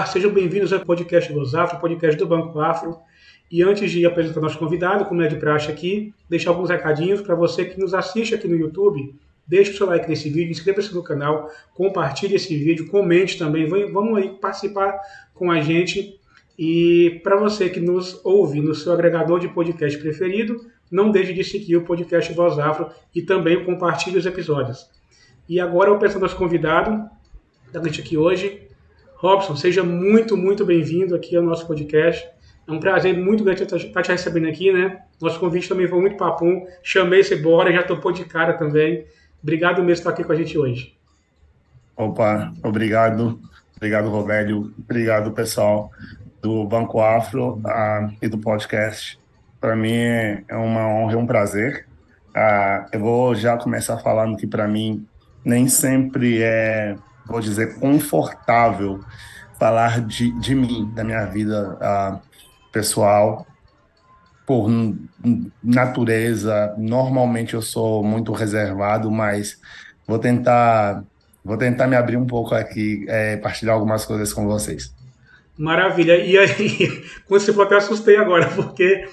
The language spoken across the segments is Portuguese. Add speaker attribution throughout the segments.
Speaker 1: Olá, sejam bem-vindos ao podcast Los Afro, podcast do Banco Afro. E antes de apresentar nosso convidado, como é de praxe aqui, deixar alguns recadinhos para você que nos assiste aqui no YouTube. Deixe o seu like nesse vídeo, inscreva-se no canal, compartilhe esse vídeo, comente também, vamos aí participar com a gente. E para você que nos ouve no seu agregador de podcast preferido, não deixe de seguir o podcast Voz Afro e também compartilhe os episódios. E agora eu peço ao nosso convidado da gente aqui hoje, Robson, seja muito bem-vindo aqui ao nosso podcast. É um prazer muito grande estar te recebendo aqui, né? Nosso convite também foi muito papum. Chamei você embora, já topou de cara também. Obrigado mesmo por estar aqui com a gente hoje.
Speaker 2: Opa, obrigado. Obrigado, Robélio. Obrigado, pessoal do Banco Afro e do podcast. Para mim é uma honra e um prazer. Eu vou já começar falando que para mim nem sempre vou dizer, confortável falar de mim, da minha vida pessoal. Por natureza, normalmente eu sou muito reservado, mas vou tentar, vou tentar me abrir um pouco aqui, partilhar algumas coisas com vocês.
Speaker 1: Maravilha. E aí, quando você falou, até assustei agora, porque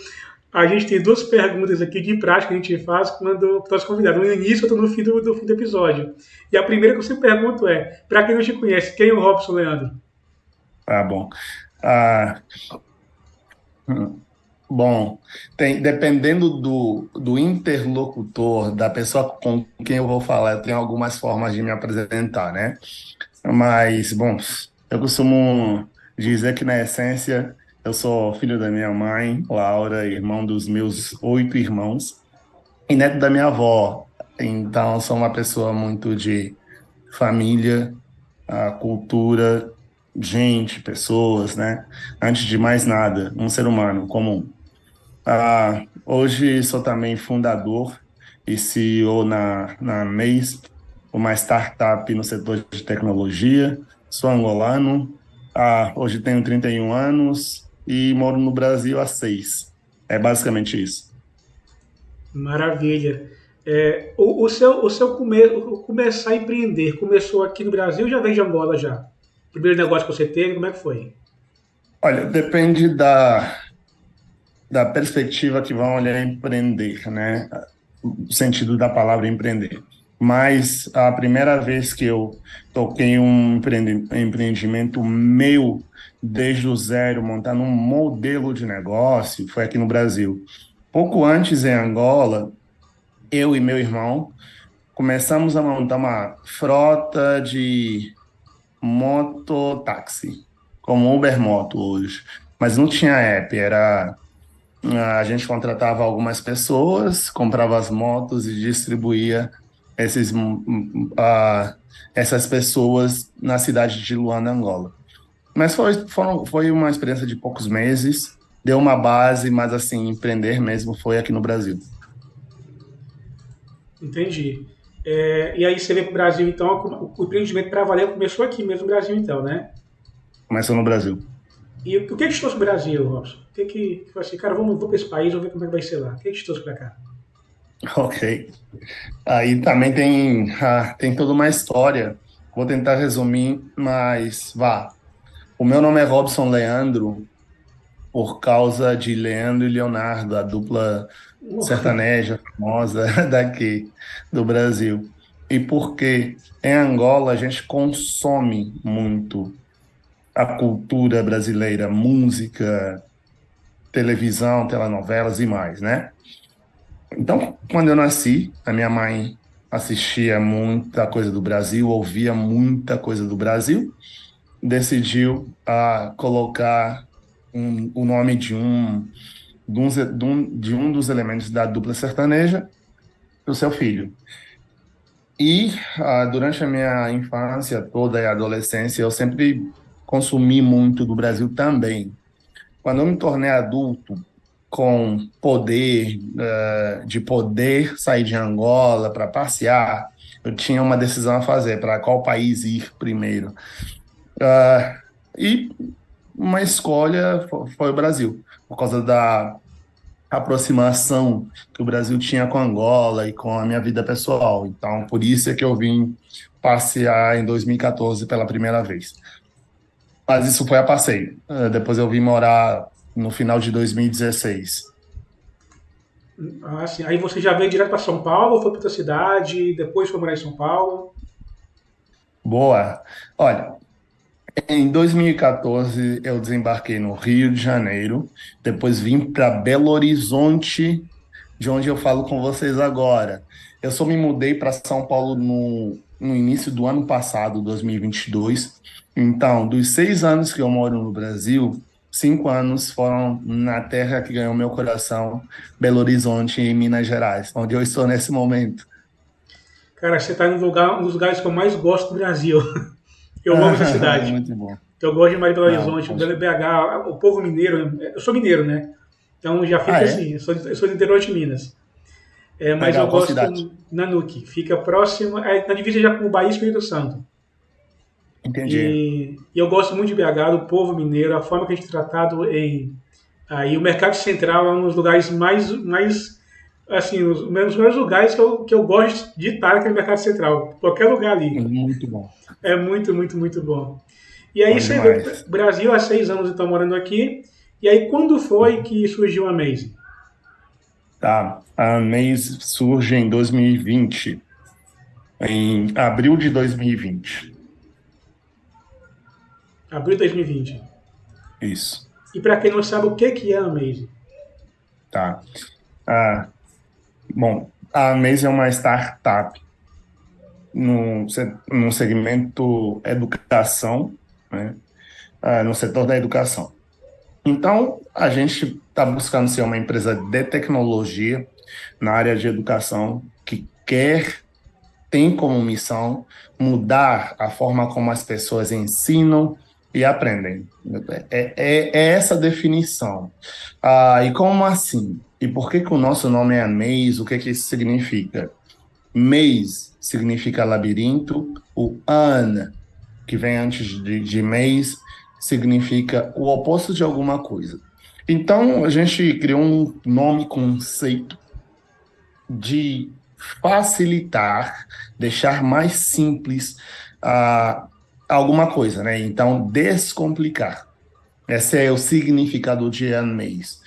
Speaker 1: a gente tem duas perguntas aqui de prática que a gente faz quando nós convidamos. No início, eu estou no fim do episódio. E a primeira que eu sempre pergunto é, para quem não te conhece, quem é o Robson Leandro?
Speaker 2: Tá bom. Ah, Bom, dependendo do interlocutor, da pessoa com quem eu vou falar, eu tenho algumas formas de me apresentar, né? Mas, bom, eu costumo dizer que, na essência, eu sou filho da minha mãe, Laura, irmão dos meus 8 irmãos, e neto da minha avó. Então, sou uma pessoa muito de família, cultura, gente, pessoas, né? Antes de mais nada, um ser humano comum. Hoje sou também fundador e CEO na MEIS, uma startup no setor de tecnologia. Sou angolano, hoje tenho 31 anos e moro no Brasil há 6. É basicamente isso.
Speaker 1: Maravilha. Começar a empreender começou aqui no Brasil ou já veio de Angola já? Primeiro negócio que você teve, como é que foi?
Speaker 2: Olha, depende da perspectiva que vão olhar empreender, né? O sentido da palavra empreender. Mas a primeira vez que eu toquei um empreendimento meu, desde o zero, montando um modelo de negócio, foi aqui no Brasil. Pouco antes, em Angola, eu e meu irmão começamos a montar uma frota de mototáxi, como Uber Moto hoje. Mas não tinha app, a gente contratava algumas pessoas, comprava as motos e distribuía esses, essas pessoas na cidade de Luanda, Angola. Mas foi uma experiência de poucos meses, deu uma base, mas assim, empreender mesmo foi aqui no Brasil.
Speaker 1: Entendi. E aí você veio para o Brasil, então, o empreendimento para valer começou aqui mesmo no Brasil, então, né?
Speaker 2: Começou no Brasil.
Speaker 1: E o que te trouxe para o Brasil, Robson? O que foi assim, cara, vou para esse país, vamos ver como é que vai ser lá. O que te trouxe para cá?
Speaker 2: Ok. Aí também tem toda uma história. Vou tentar resumir, mas vá. O meu nome é Robson Leandro, por causa de Leandro e Leonardo, a dupla sertaneja famosa daqui do Brasil. E porque em Angola a gente consome muito a cultura brasileira, música, televisão, telenovelas e mais, né? Então, quando eu nasci, a minha mãe assistia muita coisa do Brasil, ouvia muita coisa do Brasil, decidiu colocar o nome de um dos elementos da dupla sertaneja, o seu filho. E durante a minha infância toda e adolescência, eu sempre consumi muito do Brasil também. Quando eu me tornei adulto, com poder, de poder sair de Angola para passear, eu tinha uma decisão a fazer, para qual país ir primeiro. E uma escolha foi o Brasil, por causa da aproximação que o Brasil tinha com Angola e com a minha vida pessoal. Então, por isso é que eu vim passear em 2014 pela primeira vez. Mas isso foi a passeio. Depois eu vim morar no final de 2016.
Speaker 1: Ah, sim. Aí você já veio direto para São Paulo, ou foi para outra cidade, depois foi morar em São Paulo?
Speaker 2: Boa. Olha, em 2014 eu desembarquei no Rio de Janeiro, depois vim para Belo Horizonte, de onde eu falo com vocês agora. Eu só me mudei para São Paulo no início do ano passado, 2022. Então, dos 6 anos que eu moro no Brasil, 5 anos foram na terra que ganhou meu coração, Belo Horizonte, em Minas Gerais, onde eu estou nesse momento.
Speaker 1: Cara, você está em um dos lugares que eu mais gosto do Brasil. Eu amo essa cidade.
Speaker 2: Muito bom.
Speaker 1: Eu gosto demais de Belo
Speaker 2: Não,
Speaker 1: Horizonte, BH, o povo mineiro. Eu sou mineiro, né? Então já
Speaker 2: ah,
Speaker 1: fica
Speaker 2: é?
Speaker 1: assim, eu sou do interior de Minas. Mas eu
Speaker 2: Legal, qual
Speaker 1: gosto
Speaker 2: cidade?
Speaker 1: Nanuque, fica próximo, na divisa já com o Bahia e Espírito Santo.
Speaker 2: Entendi.
Speaker 1: E eu gosto muito de BH, do povo mineiro, a forma que a gente é tratado em. Aí o Mercado Central é um dos lugares mais assim, os melhores lugares que eu gosto de estar aqui no Mercado Central. Qualquer lugar ali.
Speaker 2: Muito bom.
Speaker 1: É muito, muito, muito bom. E aí
Speaker 2: Bom
Speaker 1: você veio para
Speaker 2: demais.
Speaker 1: o Brasil há 6 anos, então, morando aqui. E aí, quando foi que surgiu a Maze?
Speaker 2: Tá. A Maze surge em 2020, em abril de 2020.
Speaker 1: Abril de 2020.
Speaker 2: Isso.
Speaker 1: E para quem não sabe, o que é a Maze?
Speaker 2: Tá. Ah, bom, a Maze é uma startup no segmento educação, né? No setor da educação. Então, a gente está buscando ser uma empresa de tecnologia na área de educação que tem como missão mudar a forma como as pessoas ensinam e aprendem. É essa definição. E como assim? E por que que o nosso nome é Maze? O que que isso significa? Maze significa labirinto, o an, que vem antes de maze, significa o oposto de alguma coisa. Então, a gente criou um nome conceito de facilitar, deixar mais simples ah, alguma coisa, né? Então, descomplicar. Esse é o significado de Unmaze.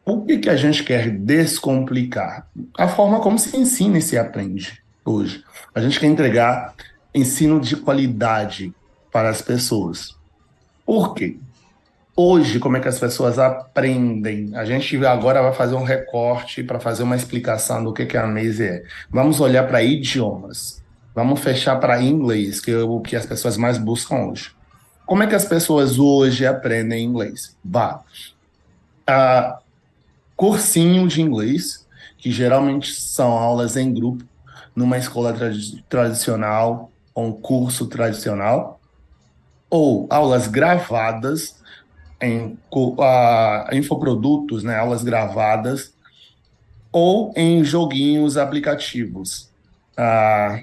Speaker 2: O que que a gente quer descomplicar? A forma como se ensina e se aprende hoje. A gente quer entregar ensino de qualidade para as pessoas. Por quê? Hoje, como é que as pessoas aprendem? A gente agora vai fazer um recorte para fazer uma explicação do que a Maze é. Vamos olhar para idiomas. Vamos fechar para inglês, que é o que as pessoas mais buscam hoje. Como é que as pessoas hoje aprendem inglês? Vá. Ah, cursinho de inglês, que geralmente são aulas em grupo, numa escola tradicional, ou um curso tradicional, ou aulas gravadas infoprodutos, né, aulas gravadas, ou em joguinhos aplicativos.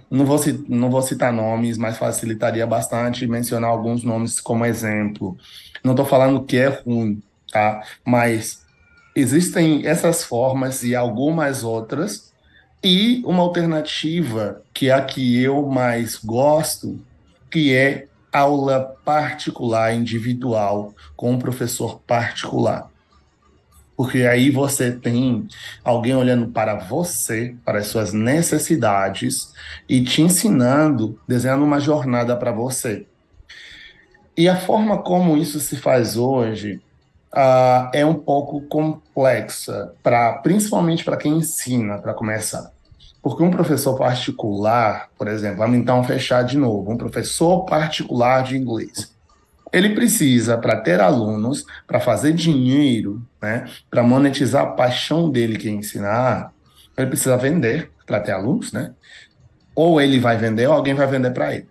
Speaker 2: Não vou citar nomes, mas facilitaria bastante mencionar alguns nomes como exemplo. Não estou falando que é ruim, tá? Mas existem essas formas e algumas outras, e uma alternativa, que é a que eu mais gosto, que é aula particular, individual, com um professor particular. Porque aí você tem alguém olhando para você, para as suas necessidades, e te ensinando, desenhando uma jornada para você. E a forma como isso se faz hoje, é um pouco complexa, principalmente para quem ensina, para começar. Porque um professor particular, por exemplo, vamos então fechar de novo, um professor particular de inglês. Ele precisa, para ter alunos, para fazer dinheiro, né, para monetizar a paixão dele que é ensinar, ele precisa vender para ter alunos, né? Ou ele vai vender, ou alguém vai vender para ele.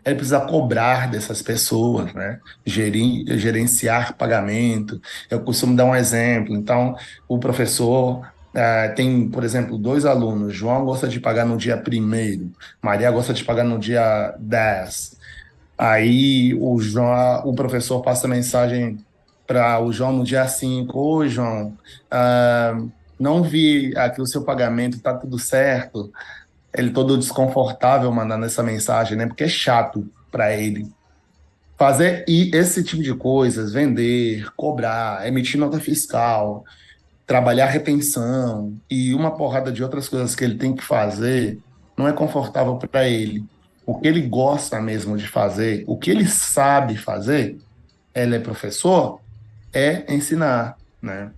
Speaker 2: Ele precisa cobrar dessas pessoas, né? Gerenciar pagamento. Eu costumo dar um exemplo. Então, o professor tem, por exemplo, dois alunos. João gosta de pagar no dia primeiro, Maria gosta de pagar no dia 10. Aí o professor passa mensagem para o João no dia 5. Oi, João, ah, não vi aqui o seu pagamento, tá tudo certo? Ele todo desconfortável mandando essa mensagem, né? Porque é chato para ele. fazer e esse tipo de coisas, vender, cobrar, emitir nota fiscal, trabalhar retenção e uma porrada de outras coisas que ele tem que fazer, não é confortável para ele. O que ele gosta mesmo de fazer, o que ele sabe fazer, ele é professor, é ensinar, né?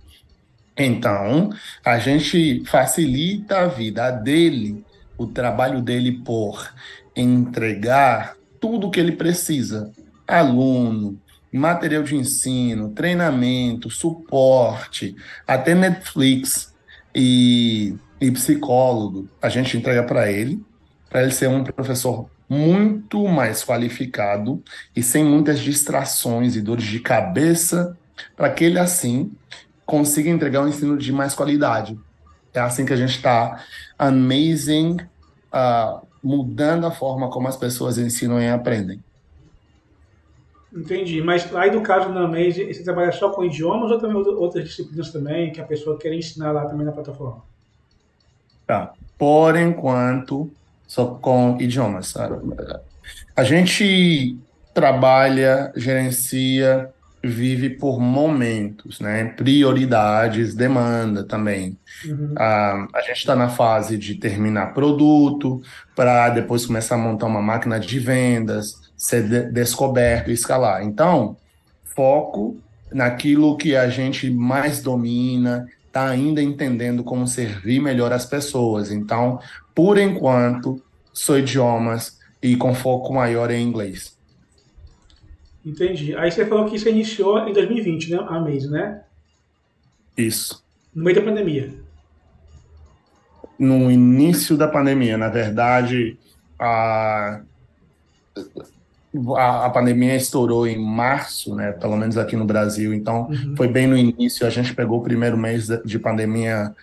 Speaker 2: Então, a gente facilita a vida dele, o trabalho dele por entregar tudo o que ele precisa: aluno, material de ensino, treinamento, suporte, até Netflix e psicólogo. A gente entrega para ele ser um professor muito mais qualificado e sem muitas distrações e dores de cabeça, para que ele assim consiga entregar um ensino de mais qualidade. É assim que a gente está amazing, mudando a forma como as pessoas ensinam e aprendem.
Speaker 1: Entendi. Mas aí no caso na Maze, você trabalha só com idiomas ou também outras disciplinas também que a pessoa quer ensinar lá também na plataforma?
Speaker 2: Tá. Por enquanto, só com idiomas, sabe? A gente trabalha, gerencia, vive por momentos, né? Prioridades, demanda também.
Speaker 1: Uhum.
Speaker 2: A gente está na fase de terminar produto, para depois começar a montar uma máquina de vendas, ser descoberto e escalar. Então, foco naquilo que a gente mais domina, está ainda entendendo como servir melhor as pessoas. Então, por enquanto, sou idiomas e com foco maior em inglês.
Speaker 1: Entendi. Aí você falou que você iniciou em 2020, né? A Maze, né?
Speaker 2: Isso.
Speaker 1: No meio da pandemia.
Speaker 2: No início da pandemia, na verdade, a a pandemia estourou em março, né? Pelo menos aqui no Brasil. Então,
Speaker 1: Uhum.
Speaker 2: foi bem no início. A gente pegou o primeiro mês de pandemia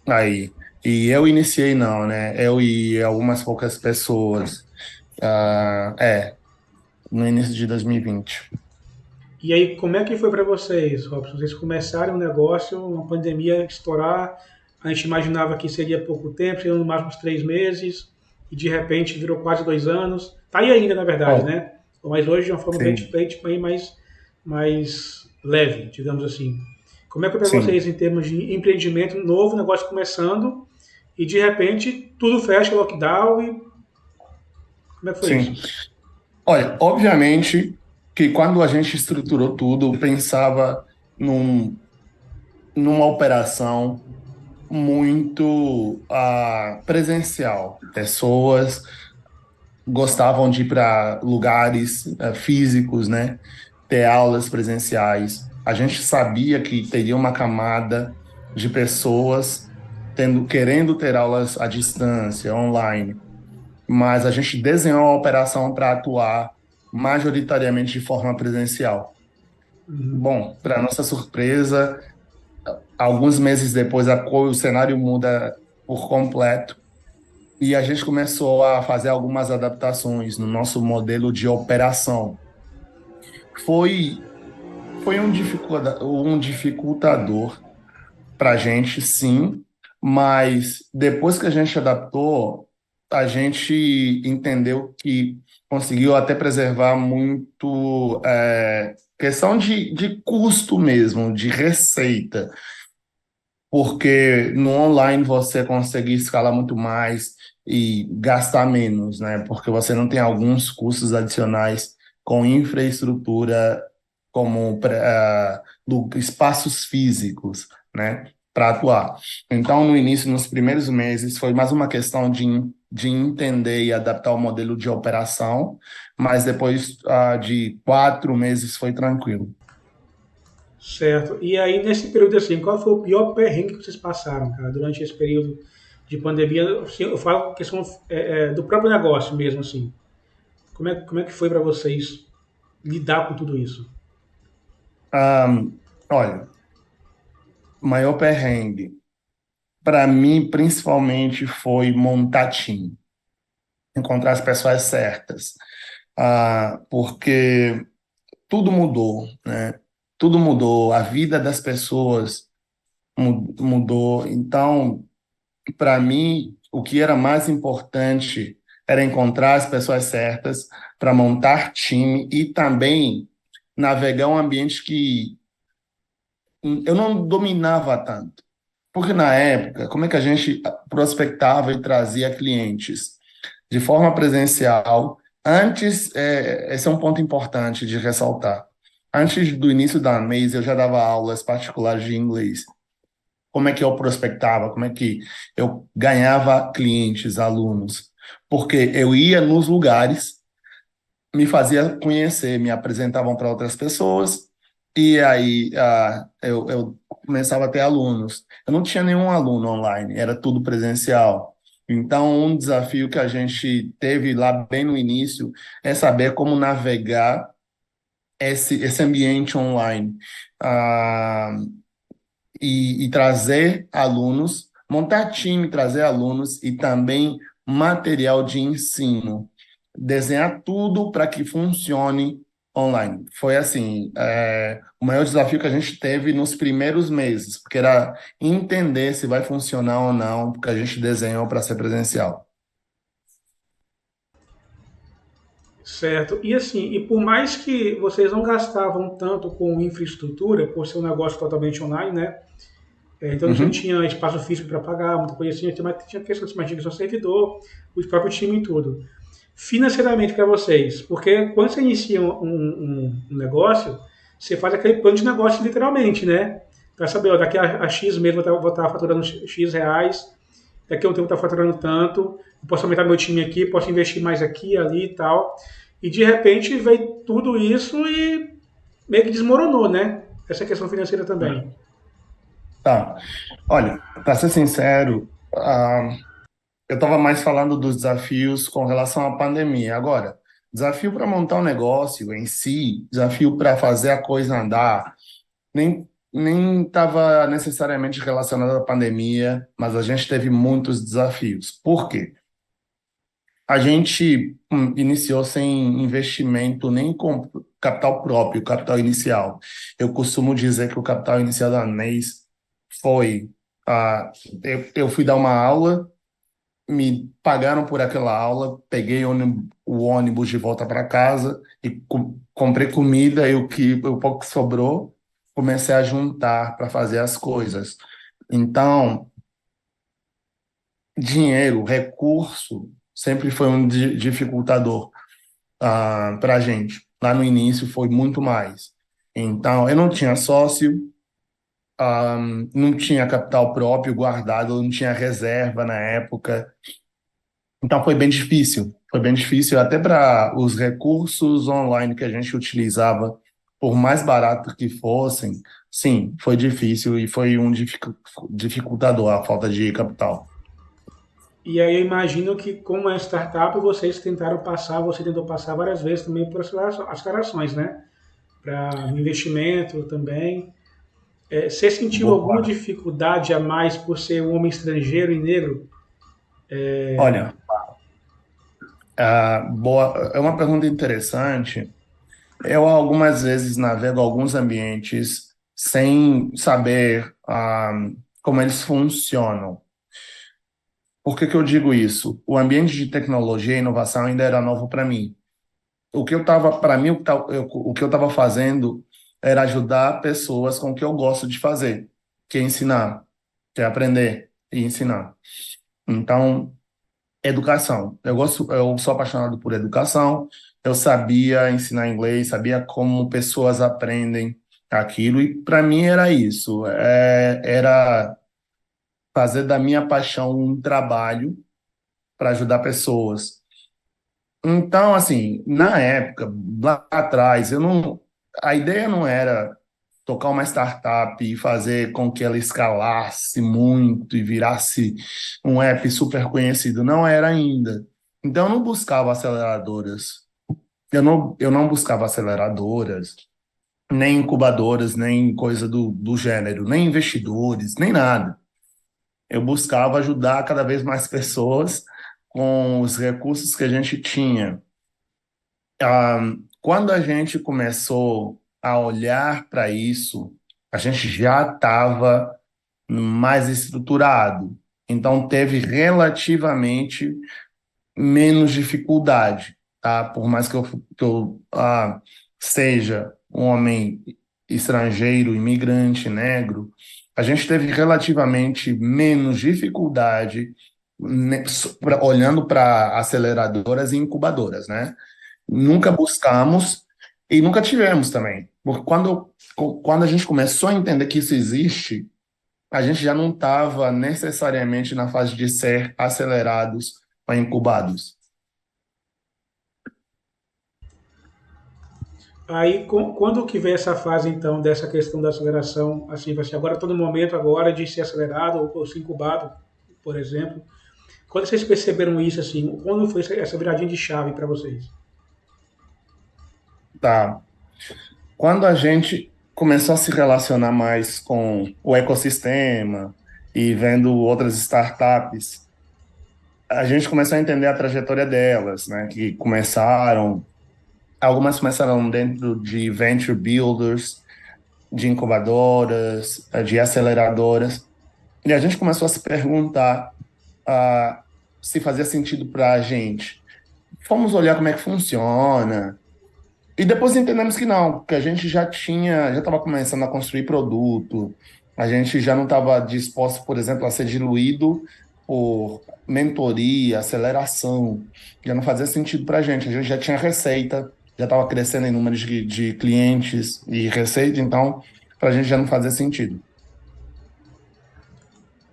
Speaker 2: aí. E eu iniciei, não, né? Eu e algumas poucas pessoas. No início de 2020.
Speaker 1: E aí, como é que foi para vocês, Robson? Vocês começaram um negócio, uma pandemia estourar, a gente imaginava que seria pouco tempo, seria no máximo uns 3 meses, e de repente virou quase 2 anos. Tá aí ainda, na verdade,
Speaker 2: Oh,
Speaker 1: né? Mas hoje de uma forma bem
Speaker 2: sim,
Speaker 1: diferente, bem mais leve, digamos assim. Como é que foi para
Speaker 2: sim,
Speaker 1: vocês em termos de empreendimento, novo negócio começando, e de repente tudo fecha, lockdown, e como é que foi isso?
Speaker 2: sim. Olha, obviamente que quando a gente estruturou tudo, pensava numa operação muito presencial. Pessoas gostavam de ir para lugares físicos, né? Ter aulas presenciais. A gente sabia que teria uma camada de pessoas querendo ter aulas à distância, online, mas a gente desenhou a operação para atuar majoritariamente de forma presencial.
Speaker 1: Uhum.
Speaker 2: Bom, para nossa surpresa, alguns meses depois o cenário muda por completo. E a gente começou a fazer algumas adaptações no nosso modelo de operação. Foi, foi um dificultador para a gente, sim, mas depois que a gente adaptou, a gente entendeu que conseguiu até preservar muito questão de custo mesmo, de receita, porque no online você consegue escalar muito mais e gastar menos, né? Porque você não tem alguns custos adicionais com infraestrutura como espaços físicos, né? Para atuar. Então, no início, nos primeiros meses, foi mais uma questão de entender e adaptar o modelo de operação, mas depois de 4 meses foi tranquilo.
Speaker 1: Certo. E aí, nesse período assim, qual foi o pior perrengue que vocês passaram, cara, durante esse período de pandemia? Assim, eu falo questão do próprio negócio mesmo, assim. Como é que foi para vocês lidar com tudo isso?
Speaker 2: Olha, maior perrengue. Para mim, principalmente, foi montar time, encontrar as pessoas certas, porque tudo mudou, né? Tudo mudou, a vida das pessoas mudou. Então, para mim, o que era mais importante era encontrar as pessoas certas para montar time e também navegar um ambiente que eu não dominava tanto. Porque na época, como é que a gente prospectava e trazia clientes? De forma presencial. Antes, esse é um ponto importante de ressaltar. Antes do início da mês, eu já dava aulas particulares de inglês. Como é que eu prospectava? Como é que eu ganhava clientes, alunos? Porque eu ia nos lugares, me fazia conhecer, me apresentavam para outras pessoas, e aí eu começava a ter alunos. Eu não tinha nenhum aluno online, era tudo presencial. Então, um desafio que a gente teve lá bem no início é saber como navegar esse ambiente online. Ah, e trazer alunos, montar time, trazer alunos e também material de ensino. Desenhar tudo para que funcione online. Foi assim, o maior desafio que a gente teve nos primeiros meses, porque era entender se vai funcionar ou não, porque a gente desenhou para ser presencial.
Speaker 1: Certo. E assim, e por mais que vocês não gastavam tanto com infraestrutura, por ser um negócio totalmente online, né? Então não
Speaker 2: Uhum.
Speaker 1: tinha espaço físico para pagar, muita coisa assim, mas tinha questão de mais só servidor, o próprio time e tudo. Financeiramente para vocês, porque quando você inicia um negócio, você faz aquele plano de negócio literalmente, né? Para saber, ó, daqui a X mesmo vou estar faturando X reais, daqui a um tempo vou estar faturando tanto, posso aumentar meu time aqui, posso investir mais aqui, ali e tal. E de repente veio tudo isso e meio que desmoronou, né? Essa questão financeira também.
Speaker 2: Tá. Olha, para ser sincero, eu estava mais falando dos desafios com relação à pandemia. Agora, desafio para montar um negócio em si, desafio para fazer a coisa andar, nem estava necessariamente relacionado à pandemia, mas a gente teve muitos desafios. Por quê? A gente iniciou sem investimento nem com capital próprio, capital inicial. Eu costumo dizer que o capital inicial da Neis foi. Eu fui dar uma aula, me pagaram por aquela aula, peguei o ônibus de volta para casa e comprei comida e o pouco que sobrou, comecei a juntar para fazer as coisas. Então, dinheiro, recurso, sempre foi um dificultador para a gente. Lá no início foi muito mais. Então, eu não tinha sócio, não tinha capital próprio guardado, não tinha reserva na época. Então foi bem difícil. Foi bem difícil até para os recursos online que a gente utilizava, por mais barato que fossem, sim, foi difícil e foi um dificultador a falta de capital.
Speaker 1: E aí eu imagino que como é startup, vocês tentaram passar, você tentou passar várias vezes também por acelerações, né? Para investimento também. Você sentiu alguma
Speaker 2: Boa.
Speaker 1: dificuldade a mais por ser um homem estrangeiro e negro?
Speaker 2: Olha, boa, é uma pergunta interessante. Eu algumas vezes navego alguns ambientes sem saber como eles funcionam. Por que que eu digo isso? O ambiente de tecnologia e inovação ainda era novo para mim. O que eu estava, para mim, o que eu estava fazendo era ajudar pessoas com o que eu gosto de fazer, que é ensinar, que é aprender e ensinar. Então, educação. Eu sou apaixonado por educação. Eu sabia ensinar inglês, sabia como pessoas aprendem aquilo, e para mim era isso. Era fazer da minha paixão um trabalho para ajudar pessoas. Então, assim, na época, lá atrás, eu não, a ideia não era tocar uma startup e fazer com que ela escalasse muito e virasse um app super conhecido. Não era ainda. Então, eu não buscava aceleradoras. Eu não buscava aceleradoras, nem incubadoras, nem coisa do gênero, nem investidores, nem nada. Eu buscava ajudar cada vez mais pessoas com os recursos que a gente tinha. Quando a gente começou a olhar para isso, a gente já estava mais estruturado. Então, teve relativamente. menos dificuldade, tá? Por mais que eu seja um homem estrangeiro, imigrante, negro, a gente teve relativamente menos dificuldade, né, olhando para aceleradoras e incubadoras, né? Nunca buscamos e nunca tivemos também. Porque quando a gente começou a entender que isso existe, a gente já não estava necessariamente na fase de ser acelerados ou incubados.
Speaker 1: Aí, quando que vem essa fase, então, dessa questão da aceleração, assim, vai ser agora todo momento agora de ser acelerado ou ser incubado, por exemplo. Quando vocês perceberam isso, assim, quando foi essa viradinha de chave para vocês?
Speaker 2: Tá. Quando a gente começou a se relacionar mais com o ecossistema e vendo outras startups, a gente começou a entender a trajetória delas, né? Algumas começaram dentro de venture builders, de incubadoras, de aceleradoras, e a gente começou a se perguntar se fazia sentido para a gente. Fomos olhar como é que funciona, e depois entendemos que não, que a gente já estava começando a construir produto, a gente já não estava disposto, por exemplo, a ser diluído por mentoria, aceleração, já não fazia sentido para a gente já tinha receita, já estava crescendo em número de clientes e receita, então para a gente já não fazia sentido.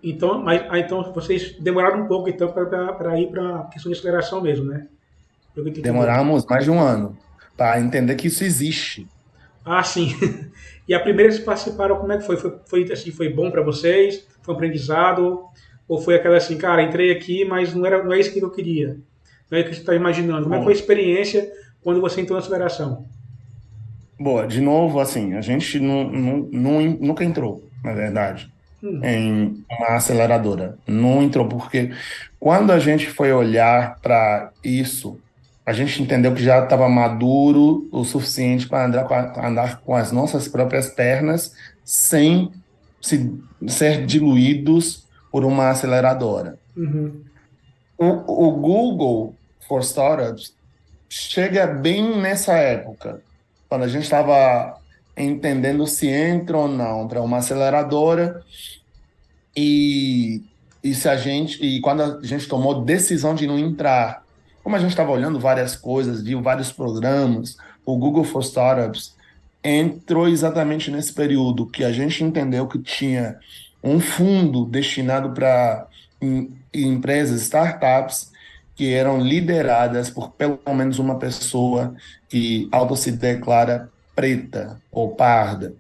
Speaker 1: Então, então vocês demoraram um pouco então para ir para a questão de aceleração mesmo, né? Pelo que eu tô entendendo.
Speaker 2: Demoramos mais de um ano para entender que isso existe.
Speaker 1: Ah, sim. E a primeira que vocês participaram, como é que foi? Assim, foi bom para vocês? Foi um aprendizado? Ou foi aquela assim, cara, entrei aqui, mas não é isso que eu queria? Não é isso que você está imaginando? Como é que foi a
Speaker 2: Bom,
Speaker 1: experiência quando você entrou na aceleração?
Speaker 2: boa, de novo, assim, a gente nunca entrou, na verdade,
Speaker 1: Hum,
Speaker 2: em uma aceleradora. Não entrou porque quando a gente foi olhar para isso, a gente entendeu que já estava maduro o suficiente para andar com as nossas próprias pernas sem se, ser diluídos por uma aceleradora.
Speaker 1: uhum,
Speaker 2: O Google for Startups chega bem nessa época, quando a gente estava entendendo se entra ou não para uma aceleradora e, e quando a gente tomou decisão de não entrar, como a gente estava olhando várias coisas, viu vários programas, o Google for Startups entrou exatamente nesse período que a gente entendeu que tinha um fundo destinado para empresas, startups, que eram lideradas por pelo menos uma pessoa que auto se declara preta ou parda.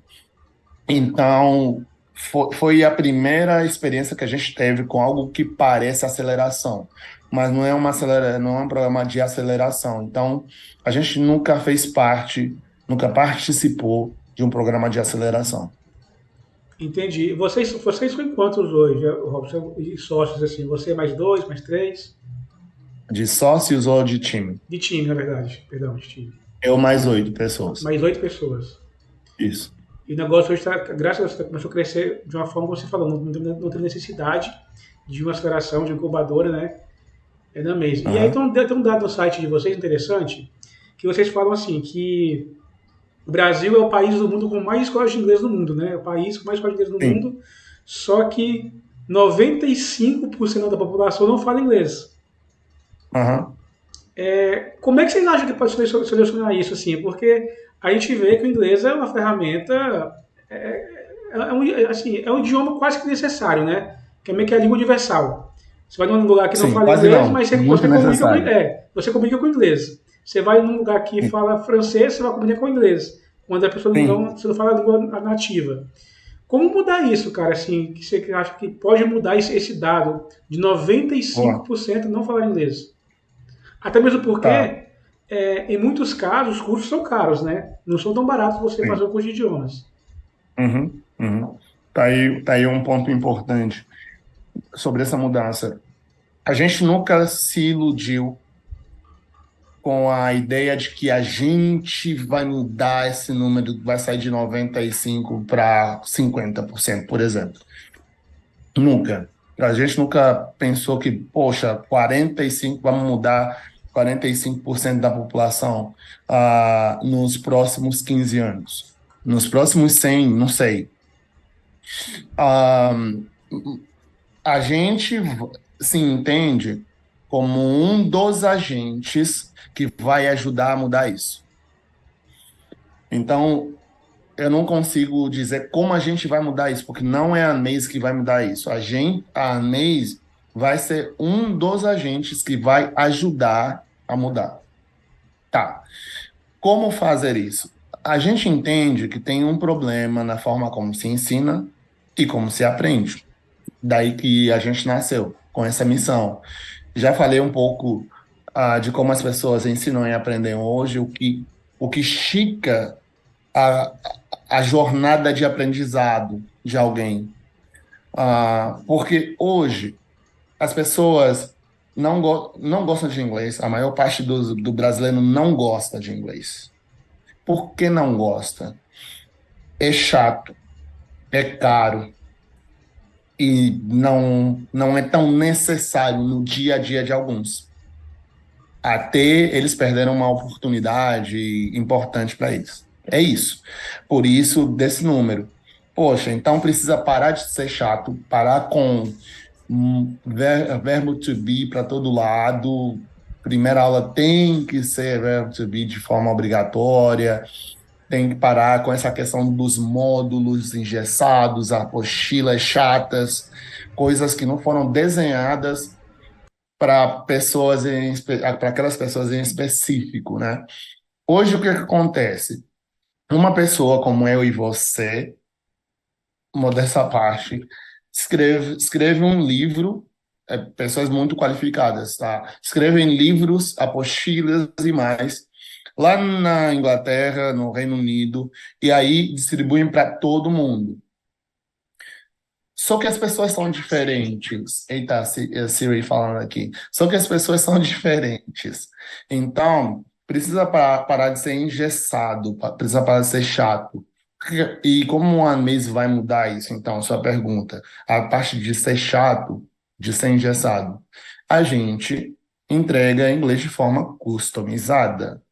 Speaker 2: Então, foi a primeira experiência que a gente teve com algo que parece aceleração, mas não é um programa de aceleração. Então, a gente nunca fez parte, nunca participou de um programa de aceleração.
Speaker 1: entendi. Vocês são quantos hoje, Robson, e sócios assim? Você mais dois, mais três?
Speaker 2: De sócios ou de time?
Speaker 1: De time, na verdade. Perdão, de time.
Speaker 2: Eu mais 8 pessoas.
Speaker 1: Mais 8 pessoas.
Speaker 2: Isso.
Speaker 1: E o negócio hoje está, graças a Deus, começou a crescer de uma forma como você falou, não tem necessidade de uma aceleração, de incubadora, né? É na mesma. E aí
Speaker 2: Aham.
Speaker 1: tem um dado no site de vocês interessante, que vocês falam assim, que o Brasil é o país do mundo com mais escolas de inglês no mundo, né? É o país com mais escolas de inglês no
Speaker 2: Sim.
Speaker 1: mundo, só que 95% da população não fala inglês.
Speaker 2: Aham.
Speaker 1: Como é que vocês acham que pode solucionar isso, assim? Porque a gente vê que o inglês é uma ferramenta, assim, é um idioma quase que necessário, né? Que é meio que a língua universal. Você vai num lugar que não
Speaker 2: Sim,
Speaker 1: fala
Speaker 2: quase
Speaker 1: inglês,
Speaker 2: não.
Speaker 1: mas
Speaker 2: Muito necessário.
Speaker 1: você comunica com inglês. Você vai num lugar que fala francês, você vai comunicar com inglês. Quando a pessoa
Speaker 2: Sim.
Speaker 1: você não fala a língua nativa. Como mudar isso, cara? Assim, que você acha que pode mudar esse dado de
Speaker 2: Boa.
Speaker 1: 95% não falar inglês? Até mesmo porque,
Speaker 2: Tá.
Speaker 1: em muitos casos, os cursos são caros, né? Não são tão baratos você fazer
Speaker 2: Sim.
Speaker 1: um curso de idiomas.
Speaker 2: Uhum. Uhum. Tá aí um ponto importante sobre essa mudança. A gente nunca se iludiu com a ideia de que a gente vai mudar esse número, vai sair de 95 para 50%, por exemplo. Nunca. A gente nunca pensou que, poxa, 45, vamos mudar 45% da população nos próximos 15 anos. Nos próximos 100, não sei. Ah, a gente se entende como um dos agentes que vai ajudar a mudar isso. Então, eu não consigo dizer como a gente vai mudar isso, porque não é a Anês que vai mudar isso. A Anês vai ser um dos agentes que vai ajudar a mudar. Tá. Como fazer isso? A gente entende que tem um problema na forma como se ensina e como se aprende. Daí que a gente nasceu com essa missão. Já falei um pouco de como as pessoas ensinam e aprendem hoje, o que estica a, a jornada de aprendizado de alguém. Porque hoje as pessoas não gostam de inglês, a maior parte do brasileiro não gosta de inglês. Por que não gosta? É chato, é caro e não é tão necessário no dia a dia de alguns. Até eles perderam uma oportunidade importante para eles. É isso. Por isso, desse número. Poxa, então precisa parar de ser chato, parar com verbo to be para todo lado. Primeira aula tem que ser verbo to be de forma obrigatória, tem que parar com essa questão dos módulos engessados, apostilas chatas, coisas que não foram desenhadas para para aquelas pessoas em específico, né? Hoje o que que acontece? Uma pessoa como eu e você, modesta parte, escreve um livro, pessoas muito qualificadas, tá? Escrevem livros, apostilas e mais, lá na Inglaterra, no Reino Unido, e aí distribuem para todo mundo. Só que as pessoas são diferentes. Eita, Siri falando aqui. Só que as pessoas são diferentes. Então, precisa parar de ser engessado, precisa parar de ser chato. E como o mês vai mudar isso? Então, sua pergunta. A parte de ser chato, de ser engessado. A gente entrega inglês de forma customizada.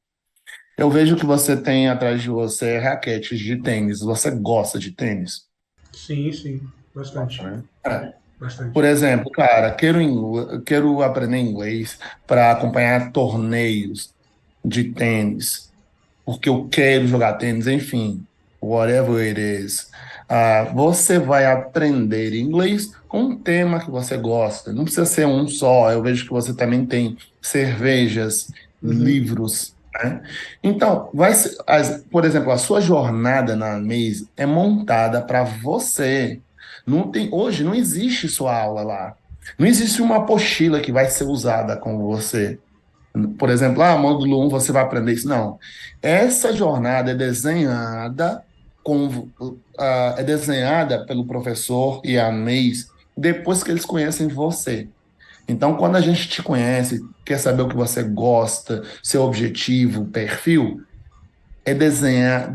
Speaker 2: Eu vejo que você tem atrás de você raquetes de tênis. Você gosta de tênis?
Speaker 1: Sim, sim,
Speaker 2: Gosta,
Speaker 1: bastante,
Speaker 2: né? Por
Speaker 1: bastante.
Speaker 2: exemplo, cara, quero aprender inglês para acompanhar torneios de tênis, porque eu quero jogar tênis, enfim, whatever it is. Você vai aprender inglês com um tema que você gosta. Não precisa ser um só. Eu vejo que você também tem cervejas,
Speaker 1: Uhum.
Speaker 2: livros, né? Então, por exemplo, a sua jornada na Maze é montada para você. Não tem, hoje não existe sua aula lá. Não existe uma apostila que vai ser usada com você. Por exemplo, módulo um você vai aprender isso. Não. Essa jornada é desenhada pelo professor e a Neis depois que eles conhecem você. Então, quando a gente te conhece, quer saber o que você gosta, seu objetivo, perfil, é desenhar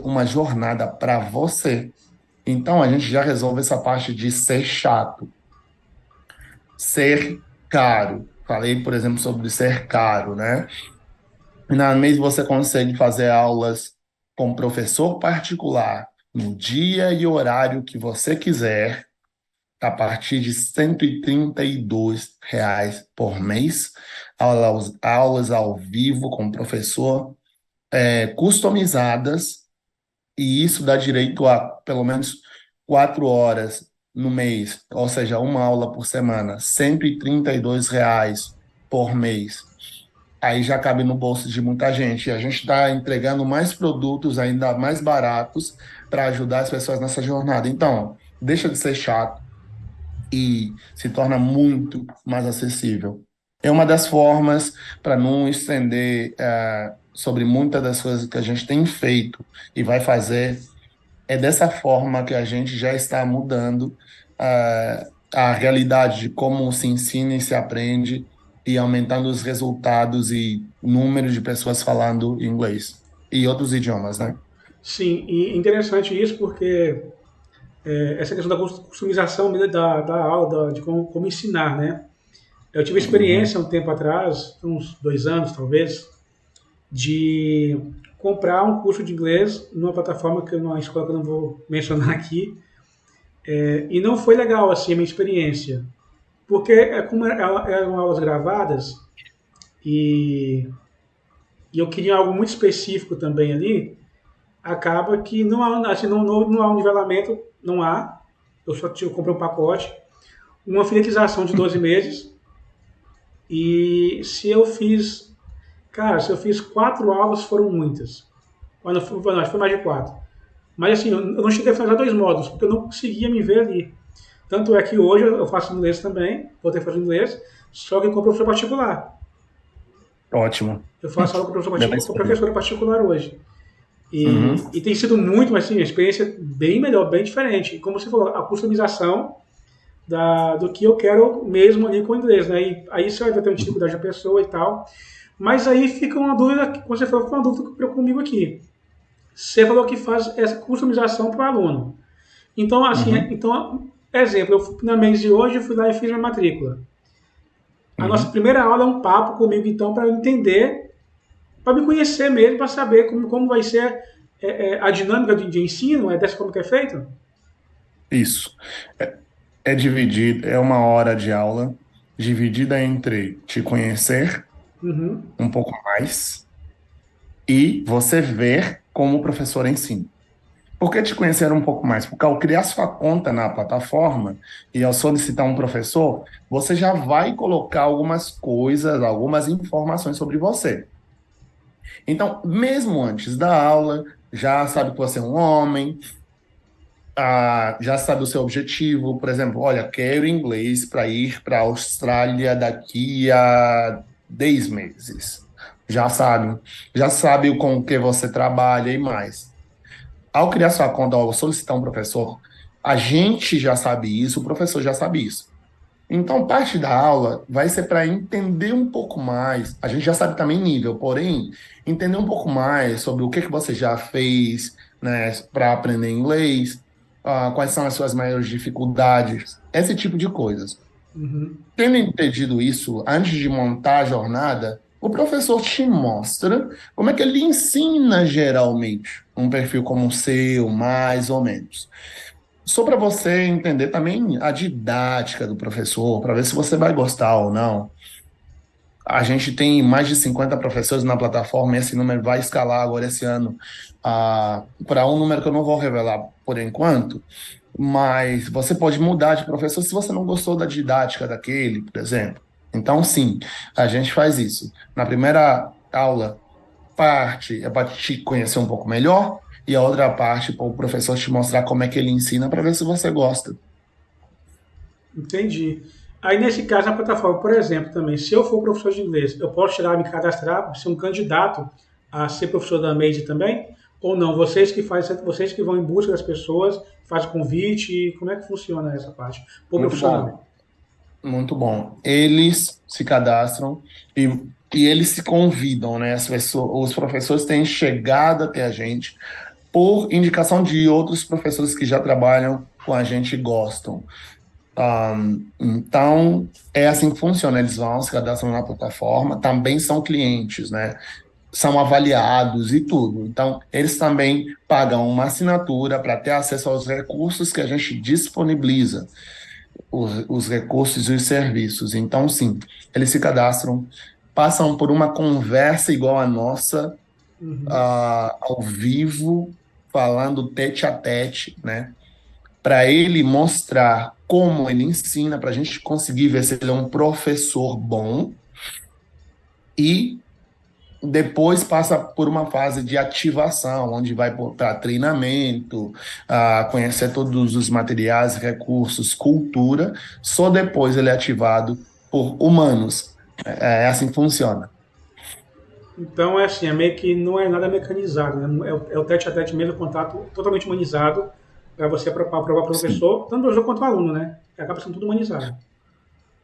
Speaker 2: uma jornada para você. Então, a gente já resolve essa parte de ser chato, ser caro. Falei, por exemplo, sobre ser caro, né? Na MEI você consegue fazer aulas com professor particular no dia e horário que você quiser, a partir de R$ 132 por mês. Aulas ao vivo com professor, customizadas, e isso dá direito a pelo menos 4 horas no mês, ou seja, uma aula por semana, R$ 132 por mês. Aí já cabe no bolso de muita gente. E a gente está entregando mais produtos ainda mais baratos para ajudar as pessoas nessa jornada. Então, deixa de ser chato e se torna muito mais acessível. É uma das formas para não estender sobre muitas das coisas que a gente tem feito e vai fazer. É dessa forma que a gente já está mudando a realidade de como se ensina e se aprende e aumentando os resultados e número de pessoas falando inglês e outros idiomas, né?
Speaker 1: Sim, e interessante isso porque essa questão da customização da aula, de como ensinar, né? Eu tive
Speaker 2: Uhum.
Speaker 1: experiência um tempo atrás, uns 2 anos talvez, de comprar um curso de inglês numa plataforma numa escola que eu não vou mencionar aqui, e não foi legal assim a minha experiência, porque como eram aulas gravadas e, e eu queria algo muito específico também ali, acaba que não há, assim, não há um nivelamento, não há. Eu comprei um pacote, uma finalização de 12 meses, e se eu fiz 4 aulas, foram muitas. Mas não, foi mais de 4. Mas assim, eu não cheguei a fazer 2 módulos, porque eu não conseguia me ver ali. Tanto é que hoje eu faço inglês também, vou ter que fazer inglês, só que com professor particular.
Speaker 2: Ótimo.
Speaker 1: Eu faço aula
Speaker 2: Deu uma
Speaker 1: com
Speaker 2: escolha.
Speaker 1: professora particular hoje.
Speaker 2: Uhum.
Speaker 1: E tem sido muito, assim, uma experiência bem melhor, bem diferente. E como você falou, a customização do que eu quero mesmo ali com o inglês, né? E aí você vai ter uma dificuldade da pessoa e tal. Mas aí fica uma dúvida, que você falou, fica uma dúvida que preocupa comigo aqui. Você falou que faz essa customização para o aluno. Então, assim,
Speaker 2: Uhum.
Speaker 1: exemplo, na mês de hoje eu fui lá e fiz minha matrícula. A nossa
Speaker 2: Uhum.
Speaker 1: primeira aula é um papo comigo, então, para eu entender, para me conhecer mesmo, para saber como vai ser a dinâmica de ensino, é dessa forma que é feito?
Speaker 2: Isso. É dividido, é uma hora de aula dividida entre te conhecer
Speaker 1: Uhum,
Speaker 2: um pouco mais e você ver como o professor ensina. Por que te conhecer um pouco mais? Porque ao criar sua conta na plataforma e ao solicitar um professor, você já vai colocar algumas coisas, algumas informações sobre você. Então, mesmo antes da aula, já sabe que você é um homem, já sabe o seu objetivo. Por exemplo, olha, quero inglês para ir para a Austrália daqui a 10 meses. Já sabe, já sabe com o que você trabalha e mais. Ao criar sua conta, ao solicitar um professor, a gente já sabe isso, o professor já sabe isso. Então, parte da aula vai ser para entender um pouco mais. A gente já sabe também nível, porém, entender um pouco mais sobre o que que você já fez, né, para aprender inglês, quais são as suas maiores dificuldades, esse tipo de coisas.
Speaker 1: uhum.
Speaker 2: Tendo entendido isso, antes de montar a jornada, o professor te mostra como é que ele ensina geralmente um perfil como o seu, mais ou menos. Só para você entender também a didática do professor, para ver se você vai gostar ou não. A gente tem mais de 50 professores na plataforma e esse número vai escalar agora esse ano para um número que eu não vou revelar por enquanto, mas você pode mudar de professor se você não gostou da didática daquele, por exemplo. Então, sim, a gente faz isso. Na primeira aula, parte é para te conhecer um pouco melhor, e a outra parte para o professor te mostrar como é que ele ensina para ver se você gosta.
Speaker 1: Entendi. Aí, nesse caso, na plataforma, por exemplo, também, se eu for professor de inglês, eu posso chegar a me cadastrar, ser um candidato a ser professor da Made também? Ou não? Vocês que vão em busca das pessoas, fazem convite, como é que funciona essa parte? Para o
Speaker 2: Muito bom,
Speaker 1: profissional.
Speaker 2: muito bom. Eles se cadastram e, e eles se convidam, né? As pessoas, os professores têm chegado até a gente por indicação de outros professores que já trabalham com a gente e gostam. Então, é assim que funciona. Eles vão, se cadastram na plataforma, também são clientes, né? São avaliados e tudo. Então, eles também pagam uma assinatura para ter acesso aos recursos que a gente disponibiliza, os recursos e os serviços. Então, sim, eles se cadastram, passam por uma conversa igual a nossa,
Speaker 1: Uhum.
Speaker 2: ao vivo, falando tete a tete, né? Para ele mostrar como ele ensina, para a gente conseguir ver se ele é um professor bom, e depois passa por uma fase de ativação, onde vai para treinamento, conhecer todos os materiais, recursos, cultura. Só depois ele é ativado por humanos. É assim que funciona.
Speaker 1: Então, é assim, é meio que não é nada mecanizado, né? É o tete a tete mesmo, contato totalmente humanizado para você aprovar para o
Speaker 2: Sim.
Speaker 1: professor, tanto o professor quanto o aluno, né? Acaba sendo tudo humanizado.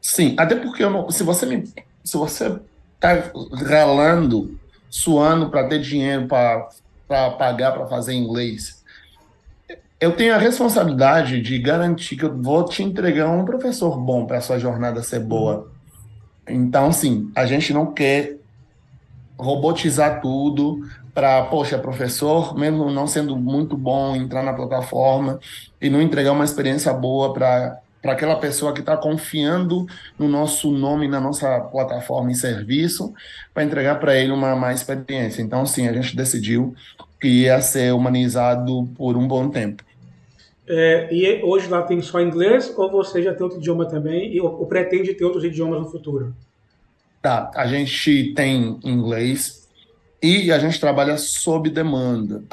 Speaker 2: Sim, até porque eu não, se você tá ralando, suando para ter dinheiro para pagar para fazer inglês, eu tenho a responsabilidade de garantir que eu vou te entregar um professor bom para a sua jornada ser
Speaker 1: Uhum.
Speaker 2: boa. Então, sim, a gente não quer robotizar tudo para, poxa, professor, mesmo não sendo muito bom, entrar na plataforma e não entregar uma experiência boa para aquela pessoa que está confiando no nosso nome, na nossa plataforma e serviço, para entregar para ele uma má experiência. Então, sim, a gente decidiu que ia ser humanizado por um bom tempo.
Speaker 1: E hoje lá tem só inglês ou você já tem outro idioma também ou pretende ter outros idiomas no futuro?
Speaker 2: Tá, a gente tem inglês e a gente trabalha sob demanda.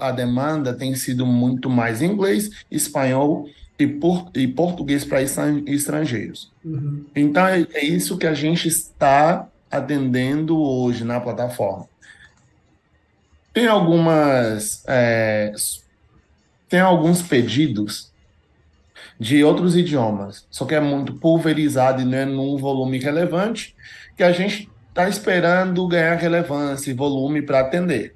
Speaker 2: A demanda tem sido muito mais inglês, espanhol e português para estrangeiros.
Speaker 1: Uhum.
Speaker 2: Então é isso que a gente está atendendo hoje na plataforma. Tem tem alguns pedidos de outros idiomas, só que é muito pulverizado e não é num volume relevante, que a gente está esperando ganhar relevância e volume para atender.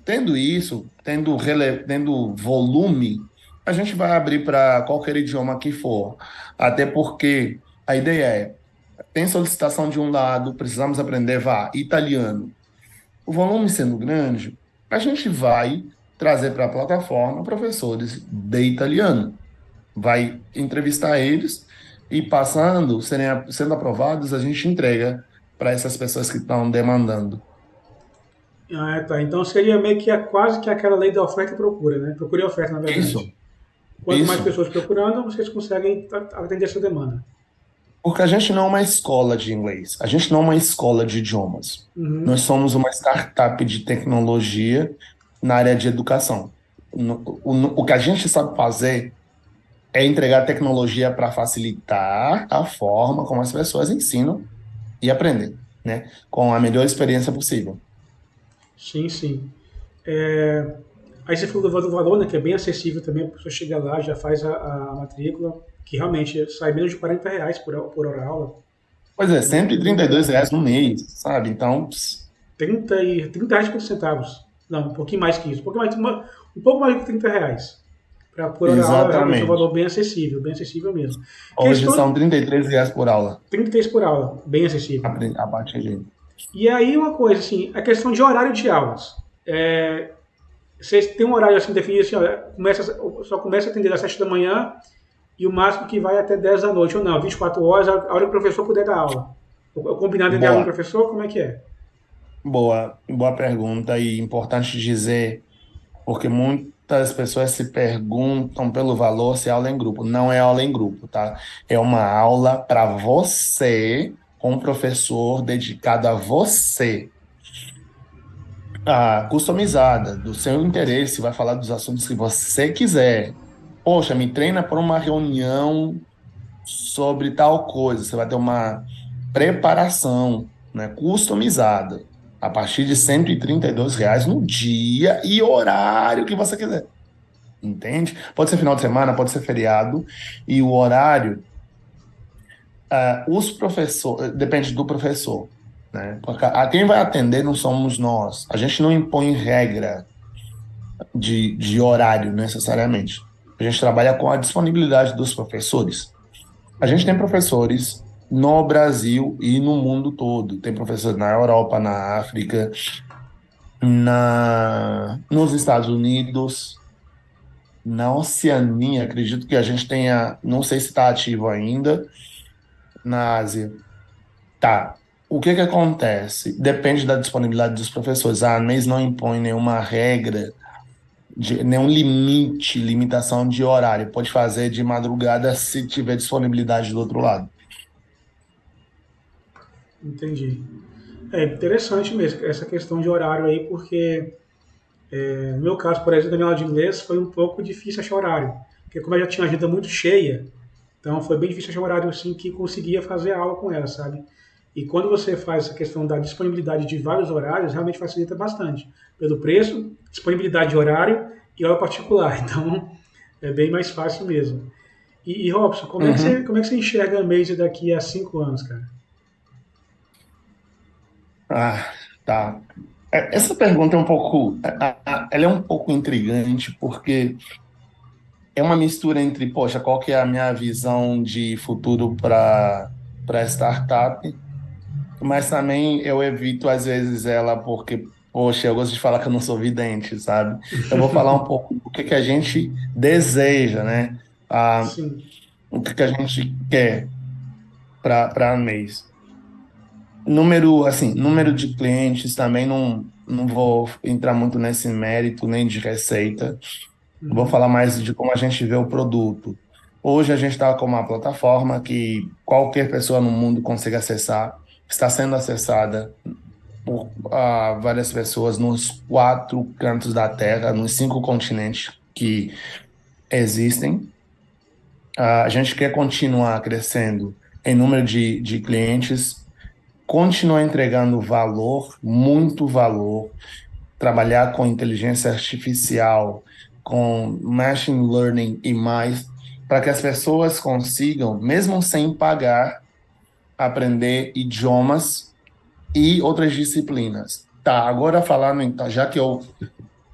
Speaker 2: Tendo isso, tendo volume, a gente vai abrir para qualquer idioma que for. Até porque a ideia tem solicitação de um lado, precisamos aprender, vá, italiano. O volume sendo grande, a gente vai trazer para a plataforma professores de italiano, vai entrevistar eles e sendo aprovados, a gente entrega para essas pessoas que estão demandando.
Speaker 1: Ah, tá. Então seria meio que quase que aquela lei da oferta e procura, né? Procura e oferta, na verdade.
Speaker 2: Isso,
Speaker 1: Quanto mais
Speaker 2: isso.
Speaker 1: pessoas procurando, vocês conseguem atender essa demanda.
Speaker 2: Porque a gente não é uma escola de inglês, a gente não é uma escola de idiomas.
Speaker 1: Uhum.
Speaker 2: Nós somos uma startup de tecnologia na área de educação. O que a gente sabe fazer é entregar tecnologia para facilitar a forma como as pessoas ensinam e aprendem, né? Com a melhor experiência possível.
Speaker 1: Sim, sim. É, Aí você falou do valor, né, que é bem acessível também, a pessoa chega lá, já faz a matrícula, que realmente sai menos de R$ 40 por hora aula.
Speaker 2: Pois é,
Speaker 1: É
Speaker 2: cento e trinta
Speaker 1: muito
Speaker 2: e dois
Speaker 1: bom.
Speaker 2: reais no mês, sabe? Então,
Speaker 1: 30 reais e 50 centavos. Não, um pouquinho mais que isso. Um pouco mais de R$ 30. Por hora aula, realmente é um valor
Speaker 2: exatamente.
Speaker 1: bem acessível mesmo.
Speaker 2: Hoje
Speaker 1: Questão
Speaker 2: são R$ 33 por aula,
Speaker 1: 33 por aula, bem acessível.
Speaker 2: a partir de...
Speaker 1: E aí uma coisa, assim, a questão de horário de aulas. É, Vocês têm um horário assim definido, assim, olha, só começa a atender às 7 da manhã e o máximo que vai até 10 da noite, ou não, 24 horas, a hora que o professor puder dar aula. O combinado entre aluno e
Speaker 2: Boa.
Speaker 1: professor, como é que é?
Speaker 2: Boa pergunta e importante dizer, porque muitas pessoas se perguntam pelo valor se é aula em grupo. Não é aula em grupo, tá? É uma aula para você, com um professor dedicado a você, customizada, do seu interesse, vai falar dos assuntos que você quiser. Poxa, me treina para uma reunião sobre tal coisa. Você vai ter uma preparação, né, customizada a partir de R$ 132 no dia e horário que você quiser. Entende? Pode ser final de semana, pode ser feriado. E o horário, os professores, depende do professor, né? Porque a quem vai atender não somos nós. A gente não impõe regra de horário necessariamente. A gente trabalha com a disponibilidade dos professores. A gente tem professores no Brasil e no mundo todo. Tem professores na Europa, na África, nos Estados Unidos, na Oceania. Acredito que a gente tenha, não sei se está ativo ainda, na Ásia. Tá. O que que acontece? Depende da disponibilidade dos professores. A ANES não impõe nenhuma regra, nenhum limitação de horário. Pode fazer de madrugada se tiver disponibilidade do outro lado.
Speaker 1: Entendi. É interessante mesmo essa questão de horário aí, porque no meu caso, por exemplo, da minha aula de inglês foi um pouco difícil achar horário. Porque como eu já tinha a agenda muito cheia, então foi bem difícil achar um horário assim que conseguia fazer a aula com ela, sabe? E quando você faz essa questão da disponibilidade de vários horários, realmente facilita bastante. Pelo preço, disponibilidade de horário e aula particular. Então é bem mais fácil mesmo. E Robson,
Speaker 2: Uhum.
Speaker 1: como é que você enxerga a Maze daqui a 5 anos, cara?
Speaker 2: Ah, tá. Essa pergunta é um pouco. ela é um pouco intrigante porque é uma mistura entre, poxa, qual que é a minha visão de futuro para startup, mas também eu evito às vezes ela porque, poxa, eu gosto de falar que eu não sou vidente, sabe? Eu vou falar um pouco do que a gente deseja, né? Ah,
Speaker 1: Sim.
Speaker 2: o que a gente quer para mês. Número, assim, número de clientes também não vou entrar muito nesse mérito nem de receita. Vou
Speaker 1: Uhum.
Speaker 2: falar mais de como a gente vê o produto. Hoje a gente está com uma plataforma que qualquer pessoa no mundo consegue acessar, está sendo acessada por várias pessoas nos 4 cantos da Terra, nos 5 continentes que existem. A gente quer continuar crescendo em número de clientes, continuar entregando valor, muito valor, trabalhar com inteligência artificial, com machine learning e mais, para que as pessoas consigam, mesmo sem pagar, aprender idiomas e outras disciplinas. Tá, agora falando, então, já que eu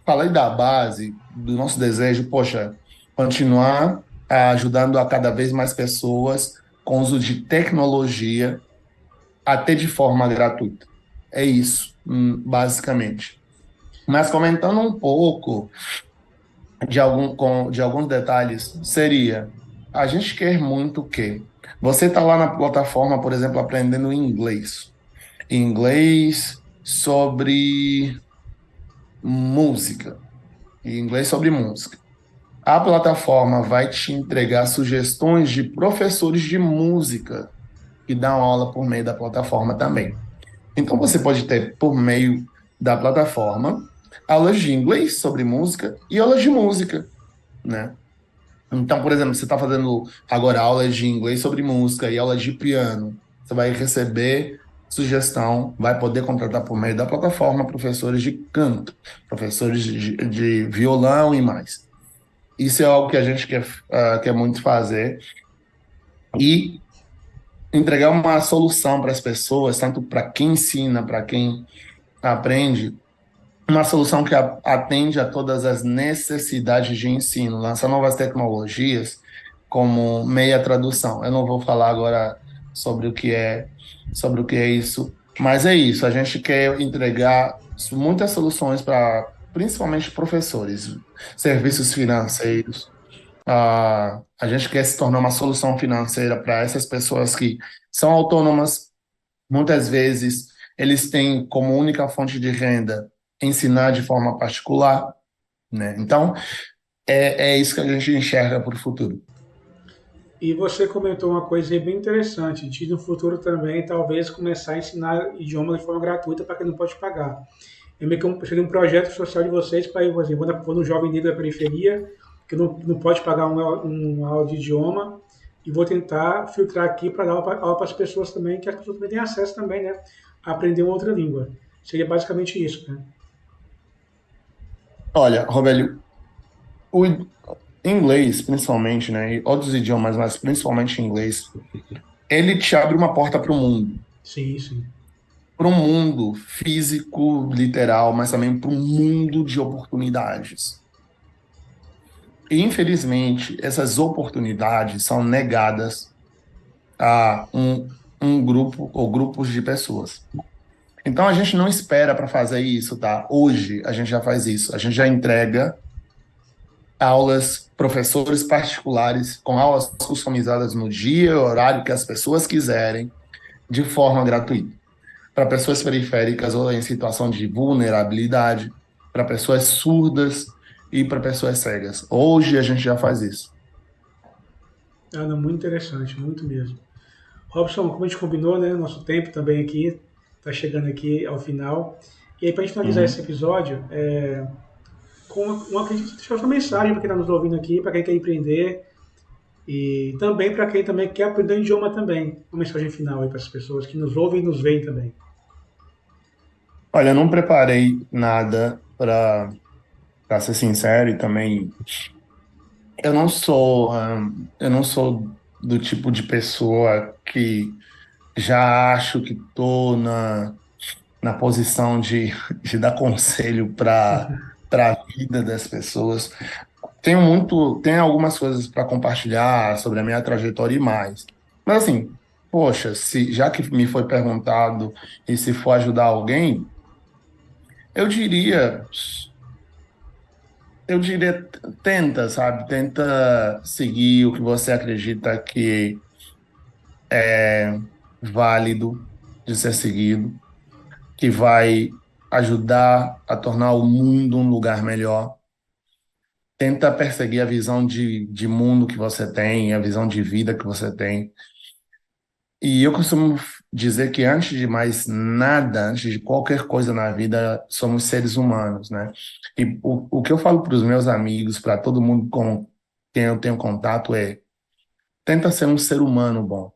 Speaker 2: falei da base do nosso desejo, poxa, continuar ajudando a cada vez mais pessoas com uso de tecnologia, até de forma gratuita. É isso, basicamente. Mas comentando um pouco de alguns detalhes, seria, a gente quer muito o quê? Você está lá na plataforma, por exemplo, aprendendo inglês. Inglês sobre música. Inglês sobre música. A plataforma vai te entregar sugestões de professores de música que dão aula por meio da plataforma também. Então você pode ter, por meio da plataforma, aulas de inglês sobre música e aulas de música, né? Então, por exemplo, você está fazendo agora aulas de inglês sobre música e aulas de piano. Você vai receber sugestão, vai poder contratar por meio da plataforma professores de canto, professores de violão e mais. Isso é algo que a gente quer muito fazer e entregar uma solução para as pessoas, tanto para quem ensina, para quem aprende, uma solução que atende a todas as necessidades de ensino, lança novas tecnologias como meia tradução. Eu não vou falar agora sobre sobre o que é isso, mas é isso. A gente quer entregar muitas soluções para principalmente professores, serviços financeiros. A gente quer se tornar uma solução financeira para essas pessoas que são autônomas. Muitas vezes eles têm como única fonte de renda ensinar de forma particular, né? Então, é isso que a gente enxerga para o futuro.
Speaker 1: E você comentou uma coisa aí bem interessante, de no futuro também talvez começar a ensinar idioma de forma gratuita para quem não pode pagar. É meio que seria um projeto social de vocês para ir, por exemplo, vou no jovem negro da periferia, que não pode pagar um aula de idioma, e vou tentar filtrar aqui para dar aula para as pessoas também, que as pessoas também têm acesso também, né, a aprender uma outra língua. Seria basicamente isso, né?
Speaker 2: Olha, Robélio, o inglês, principalmente, né, e outros idiomas, mas principalmente inglês, ele te abre uma porta
Speaker 1: Sim, sim.
Speaker 2: para um mundo físico, literal, mas também para um mundo de oportunidades. E, infelizmente, essas oportunidades são negadas a um grupo ou grupos de pessoas. Então, a gente não espera para fazer isso, tá? Hoje, a gente já faz isso. A gente já entrega aulas, professores particulares, com aulas customizadas no dia e horário que as pessoas quiserem, de forma gratuita. Para pessoas periféricas ou em situação de vulnerabilidade, para pessoas surdas e para pessoas cegas. Hoje, a gente já faz isso.
Speaker 1: Ah, não, muito interessante, muito mesmo. Robson, como a gente combinou, né, nosso tempo também aqui está chegando aqui ao final. E aí, para a gente finalizar esse
Speaker 2: Uhum.
Speaker 1: episódio, com uma que a gente deixou uma mensagem para quem está nos ouvindo aqui, para quem quer empreender e também para quem também quer aprender um idioma também. Uma mensagem final aí para as pessoas que nos ouvem e nos veem também.
Speaker 2: Olha, eu não preparei nada para ser sincero e também eu não sou do tipo de pessoa que já acho que estou na posição de dar conselho para a vida das pessoas. Tenho algumas coisas para compartilhar sobre a minha trajetória e mais. Mas assim, poxa, se já que me foi perguntado e se for ajudar alguém, eu diria, eu diria, tenta, sabe? Tenta seguir o que você acredita que é válido de ser seguido, que vai ajudar a tornar o mundo um lugar melhor. Tenta perseguir a visão de mundo que você tem, a visão de vida que você tem. E eu costumo dizer que antes de mais nada, antes de qualquer coisa na vida, somos seres humanos, né? E o que eu falo para os meus amigos, para todo mundo com quem eu tenho contato é: tenta ser um ser humano bom.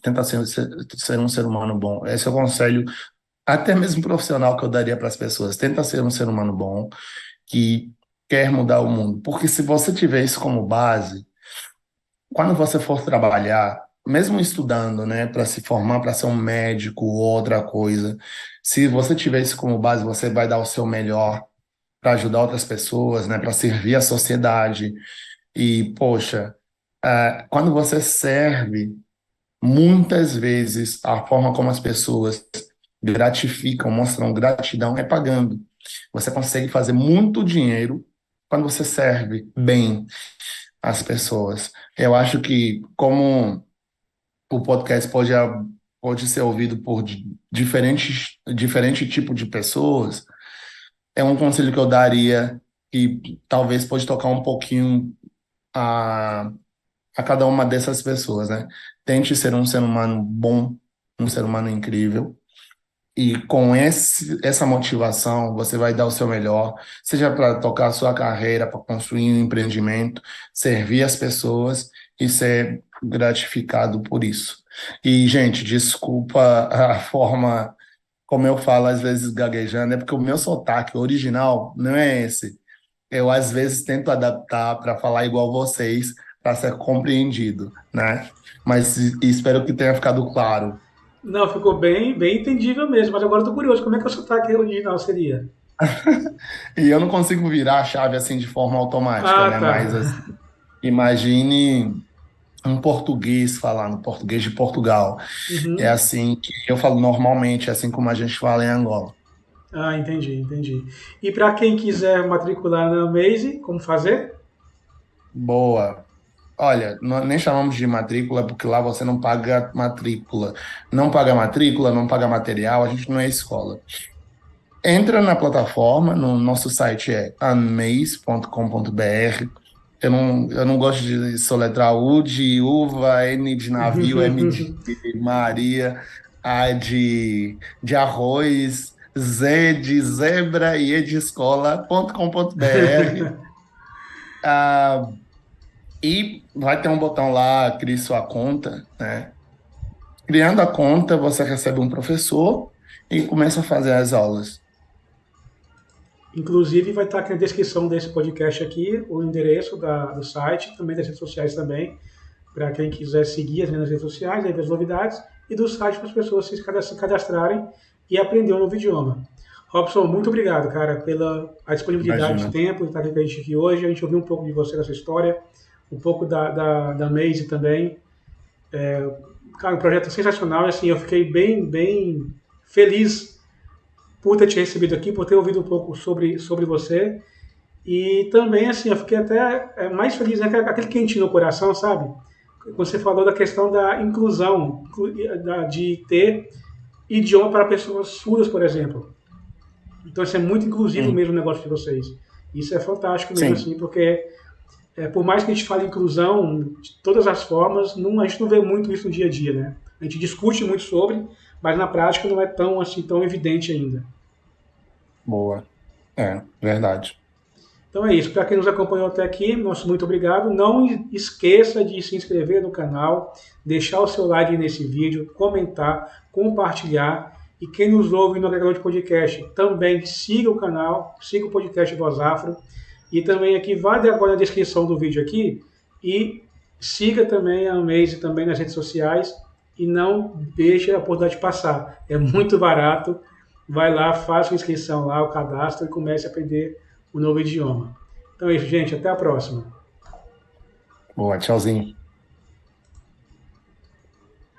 Speaker 2: Tenta ser um ser humano bom. Esse é o conselho, até mesmo profissional, que eu daria para as pessoas. Tenta ser um ser humano bom que quer mudar o mundo. Porque se você tiver isso como base, quando você for trabalhar, mesmo estudando, né, para se formar, para ser um médico ou outra coisa, se você tiver isso como base, você vai dar o seu melhor para ajudar outras pessoas, né, para servir a sociedade. E, poxa, quando você serve, muitas vezes a forma como as pessoas gratificam, mostram gratidão é pagando. Você consegue fazer muito dinheiro quando você serve bem as pessoas. Eu acho que como o podcast pode ser ouvido por diferente tipo de pessoas, é um conselho que eu daria que talvez pode tocar um pouquinho a, a cada uma dessas pessoas, né? Tente ser um ser humano bom, um ser humano incrível. E com essa motivação, você vai dar o seu melhor, seja para tocar a sua carreira, para construir um empreendimento, servir as pessoas e ser gratificado por isso. E, gente, desculpa a forma como eu falo, às vezes gaguejando, é porque o meu sotaque original não é esse. Eu, às vezes, tento adaptar para falar igual vocês, para ser compreendido, né? Mas espero que tenha ficado claro.
Speaker 1: Não, ficou bem, bem entendível mesmo, mas agora eu tô curioso, como é que o sotaque original seria?
Speaker 2: E eu não consigo virar a chave assim de forma automática,
Speaker 1: Ah,
Speaker 2: né?
Speaker 1: tá.
Speaker 2: Mas assim, imagine um português falando, português de Portugal. É
Speaker 1: Uhum.
Speaker 2: assim que eu falo normalmente, assim como a gente fala em Angola.
Speaker 1: Ah, entendi, entendi. E para quem quiser matricular na Maze, como fazer?
Speaker 2: Boa. Olha, nem chamamos de matrícula porque lá você não paga matrícula. Não paga matrícula, não paga material, a gente não é escola. Entra na plataforma, no nosso site é anmaze.com.br. Eu não gosto de soletrar U de uva, N de navio, M de Maria, A de arroz, Z de zebra e E de escola.com.br. Ah, e vai ter um botão lá, crie sua conta, né? Criando a conta, você recebe um professor e começa a fazer as aulas.
Speaker 1: Inclusive vai estar aqui na descrição desse podcast aqui o endereço do site, também das redes sociais também, para quem quiser seguir as minhas redes sociais, aí ver as novidades, e do site para as pessoas se cadastrarem e aprender um novo idioma. Robson, muito obrigado, cara, pela a disponibilidade de
Speaker 2: Imagina.
Speaker 1: tempo de estar aqui com a gente aqui hoje. A gente ouviu um pouco de você nessa história, um pouco da Maze também. Cara, um projeto sensacional, assim, eu fiquei bem, bem feliz por ter te recebido aqui, por ter ouvido um pouco sobre você. E também, assim, eu fiquei até mais feliz, né? Aquele quentinho no coração, sabe? Você falou da questão da inclusão, de ter idioma para pessoas surdas, por exemplo. Então, isso é muito inclusivo
Speaker 2: Sim,
Speaker 1: mesmo o negócio de vocês. Isso é fantástico mesmo,
Speaker 2: sim,
Speaker 1: assim, porque por mais que a gente fale inclusão de todas as formas, a gente não vê muito isso no dia a dia, né? A gente discute muito sobre, mas na prática não é tão assim tão evidente ainda.
Speaker 2: boa. É, verdade.
Speaker 1: Então é isso. Para quem nos acompanhou até aqui, nosso muito obrigado. Não esqueça de se inscrever no canal, deixar o seu like nesse vídeo, comentar, compartilhar. E quem nos ouve no agregador de podcast, também siga o canal, siga o podcast Voz Afro. E também aqui, vai agora na descrição do vídeo aqui e siga também a Amaze também nas redes sociais e não deixe a oportunidade de passar. É muito barato. Vai lá, faça a inscrição lá, o cadastro e comece a aprender o novo idioma. Então é isso, gente. Até a próxima.
Speaker 2: Boa, tchauzinho.